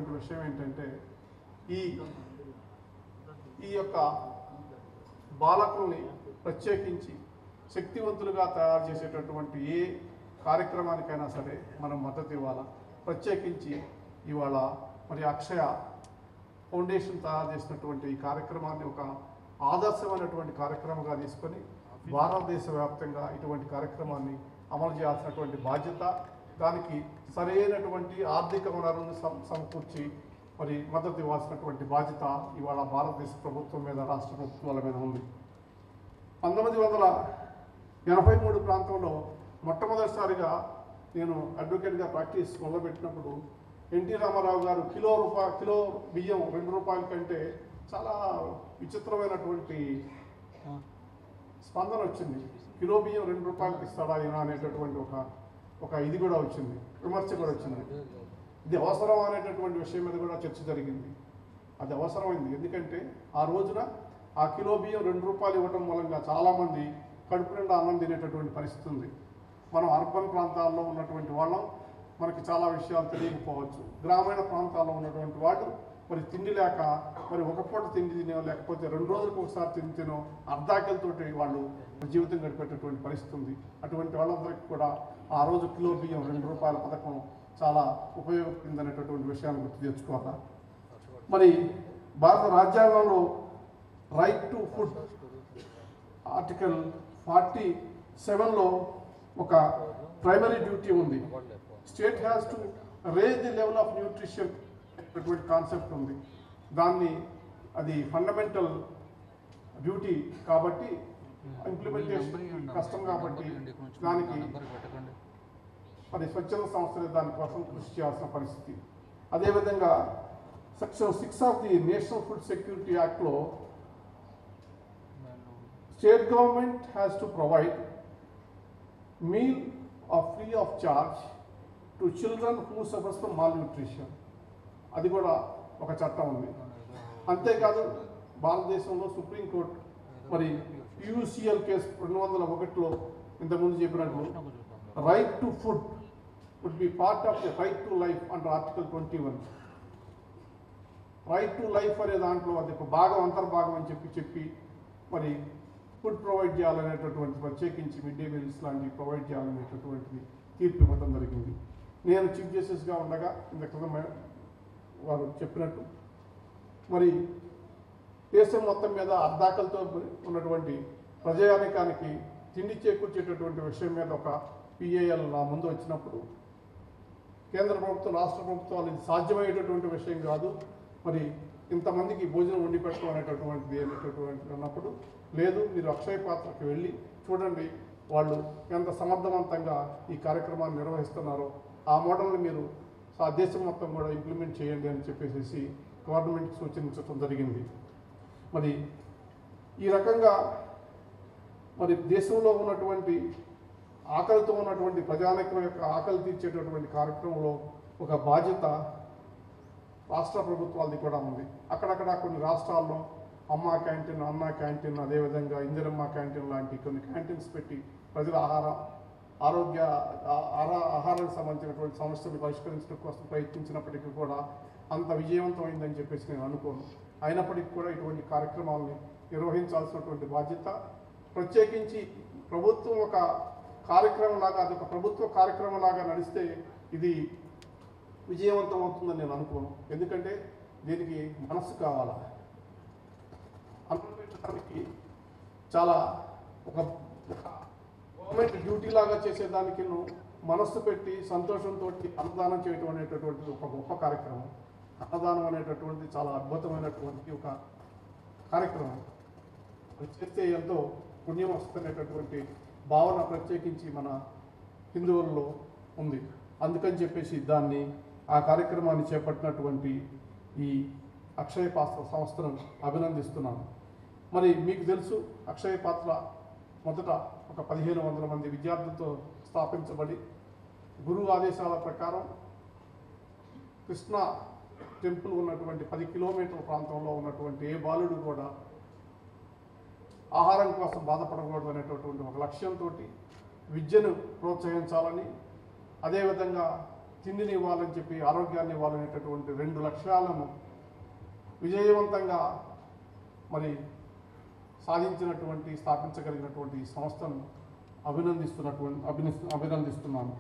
చెప్పేటటువంటి విషయం ఏంటంటే ఈ ఈ యొక్క బాలకుల్ని ప్రత్యేకించి శక్తివంతులుగా తయారు చేసేటటువంటి ఏ కార్యక్రమానికైనా సరే మనం మద్దతు ఇవ్వాలా. ప్రత్యేకించి ఇవాళ మరి అక్షయ ఫౌండేషన్ తయారు చేసినటువంటి ఈ కార్యక్రమాన్ని ఒక ఆదర్శమైనటువంటి కార్యక్రమంగా తీసుకొని భారతదేశ వ్యాప్తంగా ఇటువంటి కార్యక్రమాన్ని అమలు చేయాల్సినటువంటి బాధ్యత, దానికి సరైనటువంటి ఆర్థిక వనరులను సమకూర్చి మరి మద్దతు ఇవ్వాల్సినటువంటి బాధ్యత ఇవాళ భారతదేశ ప్రభుత్వం మీద, రాష్ట్ర ప్రభుత్వాల మీద ఉంది. 1983 ప్రాంతంలో మొట్టమొదటిసారిగా నేను అడ్వకేట్గా ప్రాక్టీస్ మొదలుపెట్టినప్పుడు ఎన్టీ రామారావు గారు కిలో బియ్యం 2 రూపాయల కంటే చాలా విచిత్రమైనటువంటి స్పందన వచ్చింది. కిలో బియ్యం 2 రూపాయలకి ఇస్తాడా ఈయన అనేటటువంటి ఒక ఇది కూడా వచ్చింది, విమర్శ కూడా వచ్చింది. ఇది అవసరం అనేటటువంటి విషయం మీద కూడా చర్చ జరిగింది. అది అవసరమైంది, ఎందుకంటే ఆ రోజున ఆ కిలో బియ్యం 2 రూపాయలు ఇవ్వడం మూలంగా చాలామంది కడుపు నిండా అన్నం తినేటటువంటి పరిస్థితి ఉంది. మనం అర్బన్ ప్రాంతాల్లో ఉన్నటువంటి వాళ్ళం, మనకి చాలా విషయాలు తెలియకపోవచ్చు. గ్రామీణ ప్రాంతాల్లో ఉన్నటువంటి వాళ్ళు మరి తిండి లేక మరి ఒక పూట తిండి తినో లేకపోతే 2 రోజులకు ఒకసారి తినో అర్ధాకలతోటి వాళ్ళు జీవితం గడిపేటటువంటి పరిస్థితి ఉంది. అటువంటి వాళ్ళందరికీ కూడా ఆ రోజు కిలో బియ్యం 2 రూపాయల పథకం చాలా ఉపయోగపడిందనేటటువంటి విషయాన్ని గుర్తు తెచ్చుకోవాలి. మరి భారత రాజ్యాంగంలో రైట్ టు ఫుడ్ ఆర్టికల్ 47లో ఒక ప్రైమరీ డ్యూటీ ఉంది. State has to raise the level of nutrition అనేటువంటి కాన్సెప్ట్ ఉంది. దాన్ని అది ఫండమెంటల్ డ్యూటీ కాబట్టి ఇంప్లిమెంటేషన్ కష్టం కాబట్టి దానికి మరి స్వచ్ఛంద సంస్థలు దానికోసం కృషి చేయాల్సిన పరిస్థితి. అదేవిధంగా section 6 of the National Food Security యాక్ట్లో state government has to provide meal free of charge to children who suffers from malnutrition. అది కూడా ఒక చట్టం ఉంది. అంతేకాదు భారతదేశంలో సుప్రీంకోర్టు మరి యూసీఎల్ కేసు 201లో ఇంతకుముందు చెప్పినట్లు right to food would be part of the right to life under article 21. Right to life అనే దాంట్లో అది ఒక భాగం, అంతర్భాగం అని చెప్పి మరి ఫుడ్ ప్రొవైడ్ చేయాలనేటటువంటి ప్రత్యేకించి మిడ్ డే మీల్స్ లాంటివి ప్రొవైడ్ చేయాలనేటటువంటిది తీర్పు ఇవ్వడం జరిగింది. నేను చీఫ్ జస్టిస్గా ఉండగా ఇంత క్రితం వారు చెప్పినట్టు మరి దేశం మొత్తం మీద అర్ధాకలతో ఉన్నటువంటి ప్రజానికానికి తిండి చేకూర్చేటటువంటి విషయం మీద ఒక పిఏఎల్ నా ముందు వచ్చినప్పుడు కేంద్ర ప్రభుత్వం, రాష్ట్ర ప్రభుత్వాలు ఇది సాధ్యమయ్యేటటువంటి విషయం కాదు, మరి ఇంతమందికి భోజనం వండి పెట్టడం అనేటటువంటిది అన్నప్పుడు లేదు, మీరు అక్షయ పాత్రకి వెళ్ళి చూడండి వాళ్ళు ఎంత సమర్థవంతంగా ఈ కార్యక్రమాన్ని నిర్వహిస్తున్నారో ఆ మోడల్ని మీరు ఆ దేశం మొత్తం కూడా ఇంప్లిమెంట్ చేయండి అని చెప్పేసి గవర్నమెంట్ సూచించడం జరిగింది. మరి ఈ రకంగా మరి దేశంలో ఉన్నటువంటి ఆకలితో ఉన్నటువంటి ప్రజానికం యొక్క ఆకలి తీర్చేటటువంటి కార్యక్రమంలో ఒక బాధ్యత రాష్ట్ర ప్రభుత్వాలది కూడా ఉంది. అక్కడక్కడ కొన్ని రాష్ట్రాల్లో అమ్మ క్యాంటీన్, అన్న క్యాంటీన్, అదేవిధంగా ఇందిరమ్మ క్యాంటీన్ లాంటి కొన్ని క్యాంటీన్స్ పెట్టి ప్రజల ఆహారానికి సంబంధించినటువంటి సమస్యలు పరిష్కరించడం కోసం ప్రయత్నించినప్పటికీ కూడా అంత విజయవంతమైందని చెప్పేసి నేను అనుకోను. అయినప్పటికీ కూడా ఇటువంటి కార్యక్రమాలని నిర్వహించాల్సినటువంటి బాధ్యత, ప్రత్యేకించి ప్రభుత్వం ఒక కార్యక్రమం లాగా, అది ఒక ప్రభుత్వ కార్యక్రమం లాగా నడిస్తే ఇది విజయవంతం అవుతుందని నేను అనుకోను. ఎందుకంటే దీనికి మనస్సు కావాలా. అన్నపెట్టడానికి చాలా ఒక గవర్నమెంట్ డ్యూటీ లాగా చేసేదానికి మనస్సు పెట్టి సంతోషంతో అన్నదానం చేయటం అనేటటువంటిది ఒక గొప్ప కార్యక్రమం. అన్నదానం అనేటటువంటిది చాలా అద్భుతమైనటువంటి ఒక కార్యక్రమం. అది చేస్తే ఎంతో పుణ్యం వస్తున్నటువంటి భావన ప్రత్యేకించి మన హిందువుల్లో ఉంది. అందుకని చెప్పేసి దాన్ని ఆ కార్యక్రమాన్ని చేపట్టినటువంటి ఈ అక్షయ పాత్ర సంస్థను అభినందిస్తున్నాను. మరి మీకు తెలుసు, అక్షయ పాత్ర మొదట ఒక 1500 మంది విద్యార్థులతో స్థాపించబడి గురువు ఆదేశాల ప్రకారం కృష్ణా టెంపుల్ ఉన్నటువంటి 10 కిలోమీటర్ల ప్రాంతంలో ఉన్నటువంటి ఏ బాలుడు కూడా ఆహారం కోసం బాధపడకూడదు అనేటటువంటి ఒక లక్ష్యంతో విద్యను ప్రోత్సహించాలని, అదేవిధంగా తిండిని ఇవ్వాలని చెప్పి ఆరోగ్యాన్ని ఇవ్వాలనేటటువంటి 2 లక్ష్యాలను విజయవంతంగా మరి స్థాపించగలిగినటువంటి ఈ సంస్థను అభినందిస్తున్నాను.